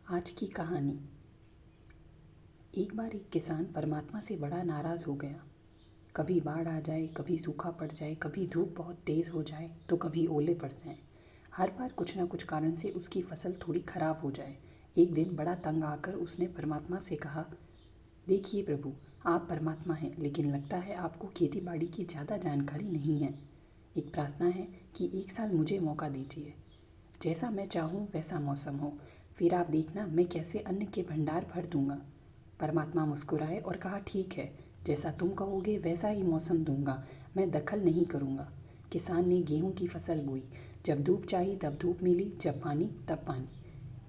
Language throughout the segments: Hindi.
आज की कहानी। एक बार एक किसान परमात्मा से बड़ा नाराज़ हो गया। कभी बाढ़ आ जाए, कभी सूखा पड़ जाए, कभी धूप बहुत तेज़ हो जाए तो कभी ओले पड़ जाएं। हर बार कुछ ना कुछ कारण से उसकी फसल थोड़ी खराब हो जाए। एक दिन बड़ा तंग आकर उसने परमात्मा से कहा, देखिए प्रभु, आप परमात्मा हैं, लेकिन लगता है आपको खेती बाड़ी की ज़्यादा जानकारी नहीं है। एक प्रार्थना है कि एक साल मुझे मौका दीजिए। जैसा मैं चाहूँ वैसा मौसम हो, फिर आप देखना मैं कैसे अन्न के भंडार भर दूंगा। परमात्मा मुस्कुराए और कहा, ठीक है, जैसा तुम कहोगे वैसा ही मौसम दूंगा, मैं दखल नहीं करूँगा। किसान ने गेहूं की फसल बोई। जब धूप चाहिए तब धूप मिली, जब पानी तब पानी।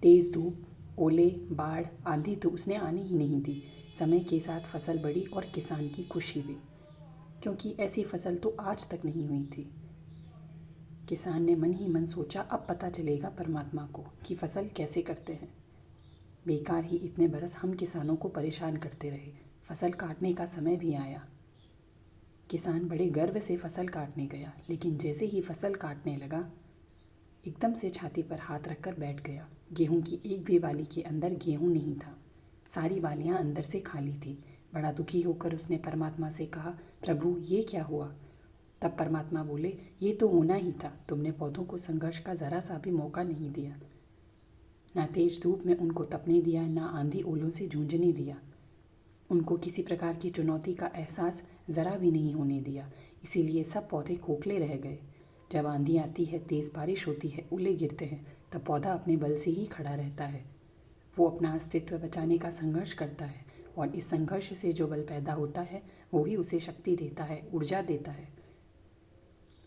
तेज़ धूप, ओले, बाढ़, आंधी तो उसने आने ही नहीं दी। समय के साथ फसल बढ़ी और किसान की खुशी भी, क्योंकि ऐसी फसल तो आज तक नहीं हुई थी। किसान ने मन ही मन सोचा, अब पता चलेगा परमात्मा को कि फसल कैसे करते हैं। बेकार ही इतने बरस हम किसानों को परेशान करते रहे। फसल काटने का समय भी आया। किसान बड़े गर्व से फसल काटने गया, लेकिन जैसे ही फसल काटने लगा, एकदम से छाती पर हाथ रखकर बैठ गया। गेहूं की एक भी बाली के अंदर गेहूं नहीं था। सारी बालियां अंदर से खाली थी। बड़ा दुखी होकर उसने परमात्मा से कहा, प्रभु ये क्या हुआ? तब परमात्मा बोले, ये तो होना ही था, तुमने पौधों को संघर्ष का ज़रा सा भी मौका नहीं दिया। ना तेज धूप में उनको तपने दिया, ना आंधी ओलों से जूझने दिया। उनको किसी प्रकार की चुनौती का एहसास ज़रा भी नहीं होने दिया। इसीलिए सब पौधे खोखले रह गए। जब आंधी आती है, तेज़ बारिश होती है, ओले गिरते हैं, तब पौधा अपने बल से ही खड़ा रहता है। वो अपना अस्तित्व बचाने का संघर्ष करता है, और इस संघर्ष से जो बल पैदा होता है वो ही उसे शक्ति देता है, ऊर्जा देता है,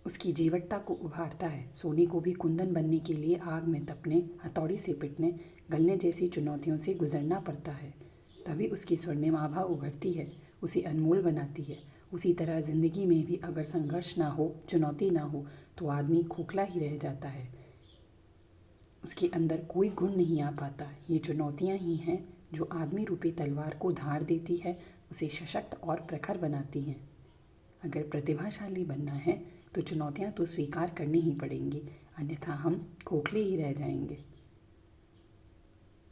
उसकी जीवटता को उभारता है। सोने को भी कुंदन बनने के लिए आग में तपने, हथौड़ी से पिटने, गलने जैसी चुनौतियों से गुजरना पड़ता है, तभी उसकी स्वर्णिम आभा उभरती है, उसे अनमोल बनाती है। उसी तरह ज़िंदगी में भी अगर संघर्ष ना हो, चुनौती ना हो, तो आदमी खोखला ही रह जाता है। उसके अंदर कोई गुण नहीं आ पाता। ये चुनौतियाँ ही हैं जो आदमी रूपी तलवार को धार देती है, उसे सशक्त और प्रखर बनाती हैं। अगर प्रतिभाशाली बनना है तो चुनौतियाँ तो स्वीकार करनी ही पड़ेंगी, अन्यथा हम खोखले ही रह जाएंगे।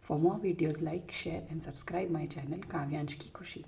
For more videos like, share and subscribe my channel Kavyansh ki खुशी।